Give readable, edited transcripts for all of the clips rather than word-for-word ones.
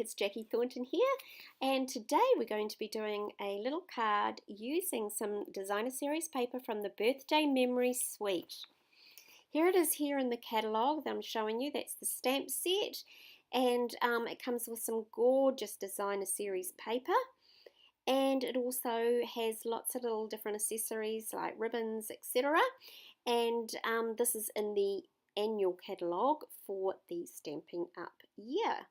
it's Jackie Thornton here, and today we're going to be doing a little card using some designer series paper from the Birthday Memory Suite. Here it is here in the catalogue that I'm showing you. That's the stamp set, and it comes with some gorgeous designer series paper, and it also has lots of little different accessories like ribbons, etc. And this is in the annual catalogue for the Stampin' Up year.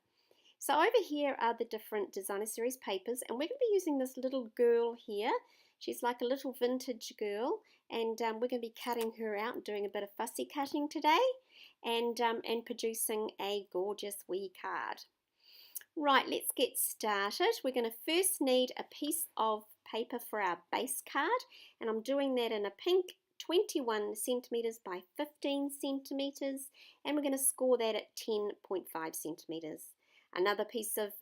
So over here are the different designer series papers, and we're going to be using this little girl here. She's like a little vintage girl, and we're going to be cutting her out and doing a bit of fussy cutting today, and producing a gorgeous wee card. Right, let's get started. We're going to first need a piece of paper for our base card, and I'm doing that in a pink 21 centimeters by 15 centimeters, and we're going to score that at 10.5 centimeters. Another piece of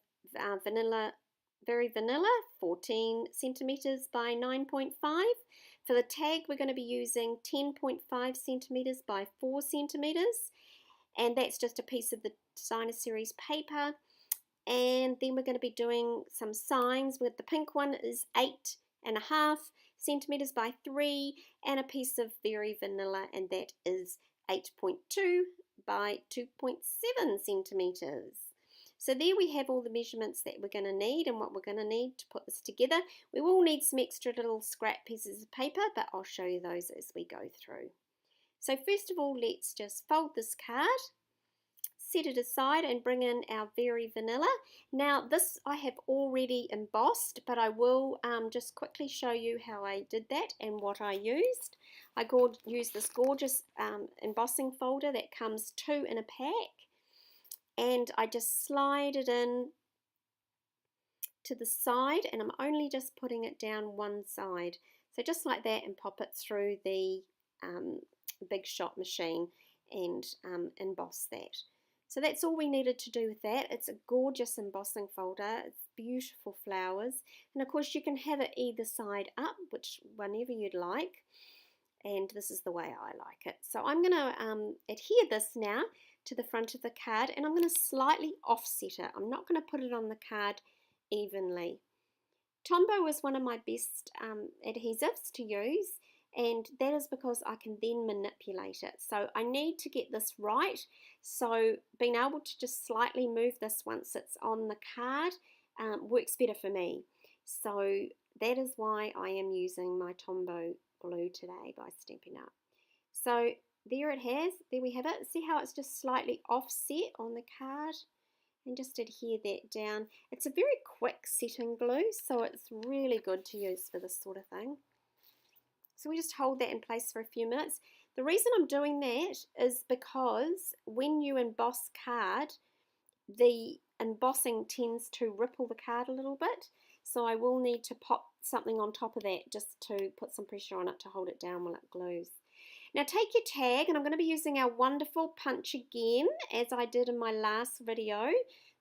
very vanilla, 14 centimeters by 9.5. For the tag, we're going to be using 10.5 centimeters by 4 centimeters, and that's just a piece of the designer series paper. And then we're going to be doing some signs. With the pink one is 8.5 centimeters by 3, and a piece of very vanilla, and that is 8.2 by 2.7 centimeters. So there we have all the measurements that we're going to need and what we're going to need to put this together. We will need some extra little scrap pieces of paper, but I'll show you those as we go through. So first of all, let's just fold this card, set it aside, and bring in our very vanilla. Now this I have already embossed, but I will just quickly show you how I did that and what I used. I used this gorgeous embossing folder that comes 2 in a pack, and I just slide it in to the side, and I'm only just putting it down one side. So just like that, and pop it through the big shot machine and emboss that. So that's all we needed to do with that. It's a gorgeous embossing folder. It's beautiful flowers. And of course you can have it either side up, which whenever you'd like. And this is the way I like it. So I'm going to adhere this now to the front of the card, and I'm going to slightly offset it. I'm not going to put it on the card evenly. Tombow is one of my best adhesives to use, and that is because I can then manipulate it. So I need to get this right, so being able to just slightly move this once it's on the card works better for me. So that is why I am using my Tombow glue today by Stampin' Up. So there we have it. See how it's just slightly offset on the card, and just adhere that down. It's a very quick setting glue, so it's really good to use for this sort of thing. So we just hold that in place for a few minutes. The reason I'm doing that is because when you emboss card, the embossing tends to ripple the card a little bit. So I will need to pop something on top of that just to put some pressure on it to hold it down while it glues. Now take your tag, and I'm going to be using our wonderful punch again, as I did in my last video.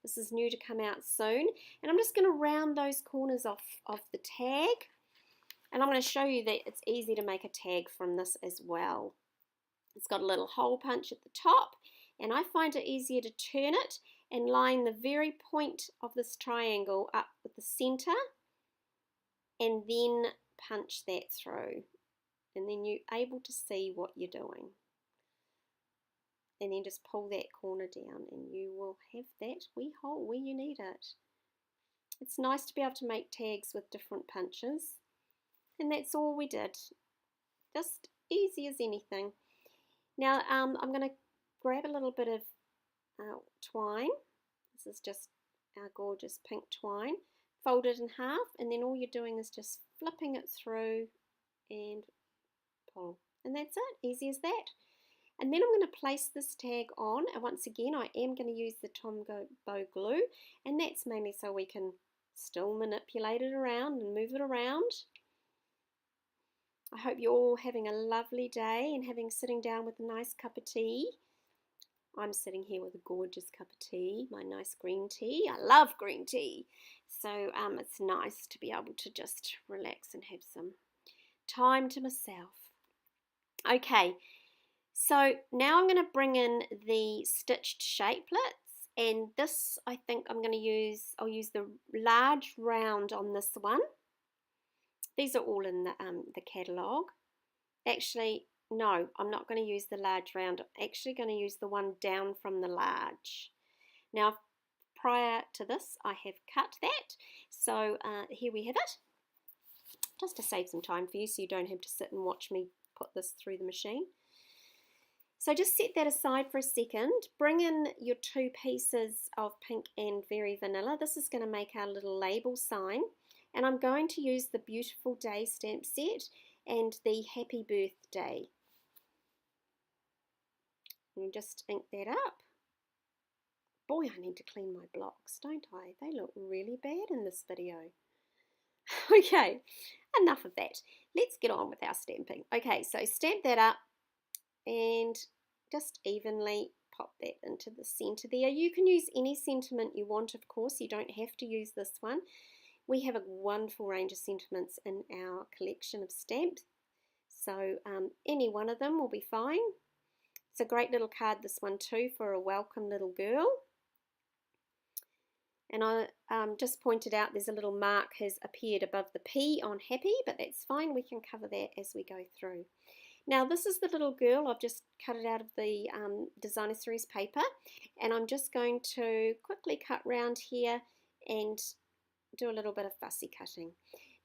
This is new to come out soon. And I'm just going to round those corners off of the tag. And I'm going to show you that it's easy to make a tag from this as well. It's got a little hole punch at the top, and I find it easier to turn it and line the very point of this triangle up with the center, and then punch that through. And then you're able to see what you're doing. And then just pull that corner down, and you will have that wee hole where you need it. It's nice to be able to make tags with different punches. And that's all we did. Just easy as anything. Now I'm going to grab a little bit of twine. This is just our gorgeous pink twine. Fold it in half, and then all you're doing is just flipping it through and pull. And that's it. Easy as that. And then I'm going to place this tag on, and once again I am going to use the Tombow glue, and that's mainly so we can still manipulate it around and move it around. I hope you're all having a lovely day and sitting down with a nice cup of tea. I'm sitting here with a gorgeous cup of tea, my nice green tea. I love green tea. So it's nice to be able to just relax and have some time to myself. Okay, so now I'm going to bring in the stitched shapelets, And this, I think I'll use the large round on this one. These are all in the catalogue. Actually, no, I'm not going to use the large round. I'm actually going to use the one down from the large. Now, prior to this, I have cut that. So here we have it. Just to save some time for you so you don't have to sit and watch me put this through the machine. So just set that aside for a second. Bring in your 2 pieces of pink and very vanilla. This is going to make our little label sign. And I'm going to use the Beautiful Day stamp set and the Happy Birthday. And just ink that up. Boy, I need to clean my blocks, don't I? They look really bad in this video. Okay, enough of that. Let's get on with our stamping. Okay, so stamp that up and just evenly pop that into the center there. You can use any sentiment you want, of course. You don't have to use this one. We have a wonderful range of sentiments in our collection of stamps, so any one of them will be fine. It's a great little card, this one too, for a welcome little girl. And I just pointed out there's a little mark has appeared above the P on happy, but that's fine. We can cover that as we go through. Now this is the little girl. I've just cut it out of the designer series paper, and I'm just going to quickly cut round here and do a little bit of fussy cutting.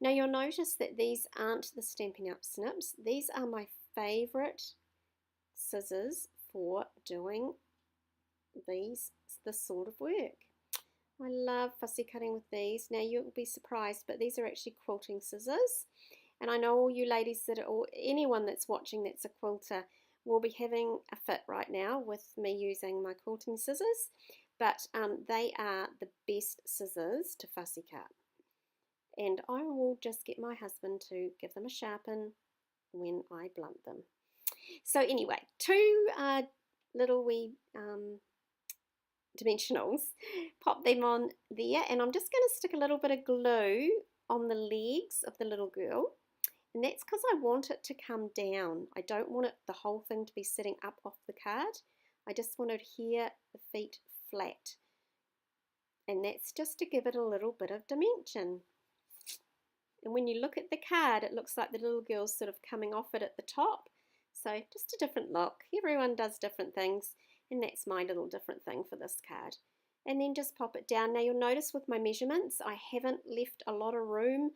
Now you'll notice that these aren't the Stampin' Up snips. These are my favourite scissors for doing this sort of work. I love fussy cutting with these. Now you'll be surprised, but these are actually quilting scissors. And I know all you ladies or anyone that's watching that's a quilter will be having a fit right now with me using my quilting scissors. But they are the best scissors to fussy cut. And I will just get my husband to give them a sharpen when I blunt them. So anyway, 2 little wee dimensionals, pop them on there, and I'm just going to stick a little bit of glue on the legs of the little girl, and that's because I want it to come down. I don't want the whole thing to be sitting up off the card. I just wanted here the feet flat, and that's just to give it a little bit of dimension. And when you look at the card, it looks like the little girl's sort of coming off it at the top, so just a different look. Everyone does different things, and that's my little different thing for this card. And then just pop it down. Now you'll notice with my measurements, I haven't left a lot of room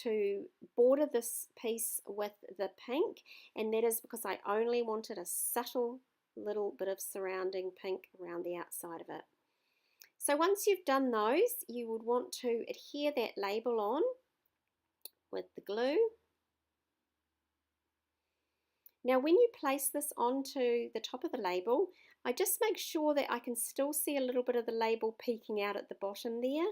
to border this piece with the pink, and that is because I only wanted a subtle little bit of surrounding pink around the outside of it. So once you've done those, you would want to adhere that label on with the glue. Now when you place this onto the top of the label, I just make sure that I can still see a little bit of the label peeking out at the bottom there.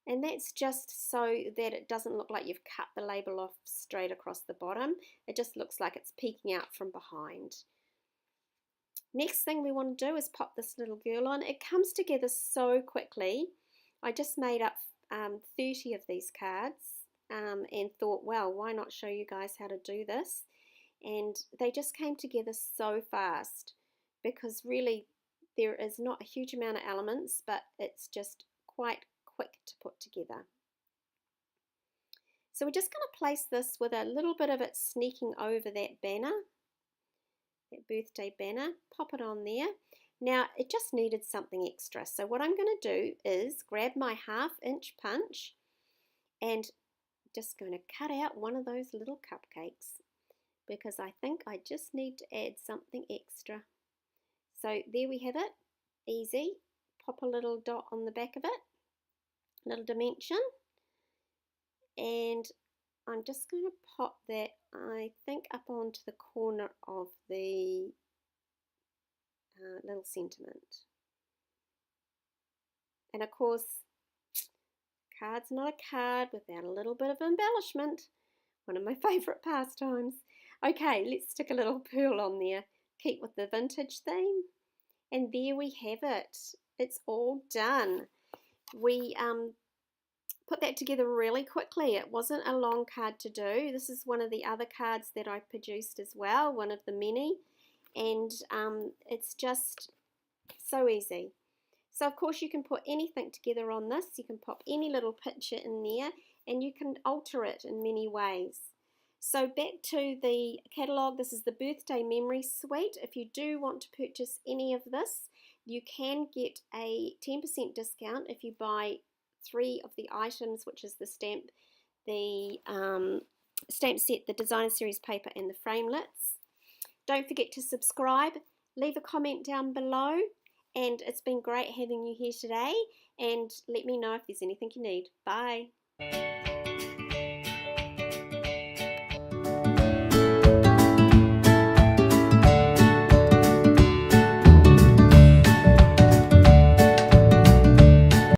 And that's just so that it doesn't look like you've cut the label off straight across the bottom. It just looks like it's peeking out from behind. Next thing we want to do is pop this little girl on. It comes together so quickly. I just made up 30 of these cards and thought, well, why not show you guys how to do this? And they just came together so fast because really there is not a huge amount of elements, but it's just quite quick to put together. So we're just going to place this with a little bit of it sneaking over that banner, that birthday banner. Pop it on there. Now it just needed something extra, so what I'm going to do is grab my 1/2 inch punch and just going to cut out one of those little cupcakes, because I think I just need to add something extra. So there we have it, easy. Pop a little dot on the back of it, little dimension, and I'm just going to pop that, I think, up onto the corner of the little sentiment. And of course, card's not a card without a little bit of embellishment. One of my favourite pastimes. Okay, let's stick a little pearl on there. Keep with the vintage theme. And there we have it. It's all done. We put that together really quickly. It wasn't a long card to do. This is one of the other cards that I produced as well, one of the many. And it's just so easy. So of course you can put anything together on this. You can pop any little picture in there and you can alter it in many ways. So back to the catalogue, this is the Birthday Memory Suite. If you do want to purchase any of this, you can get a 10% discount if you buy 3 of the items, which is the stamp set, the designer series paper and the framelits. Don't forget to subscribe, leave a comment down below, and it's been great having you here today, and let me know if there's anything you need. Bye.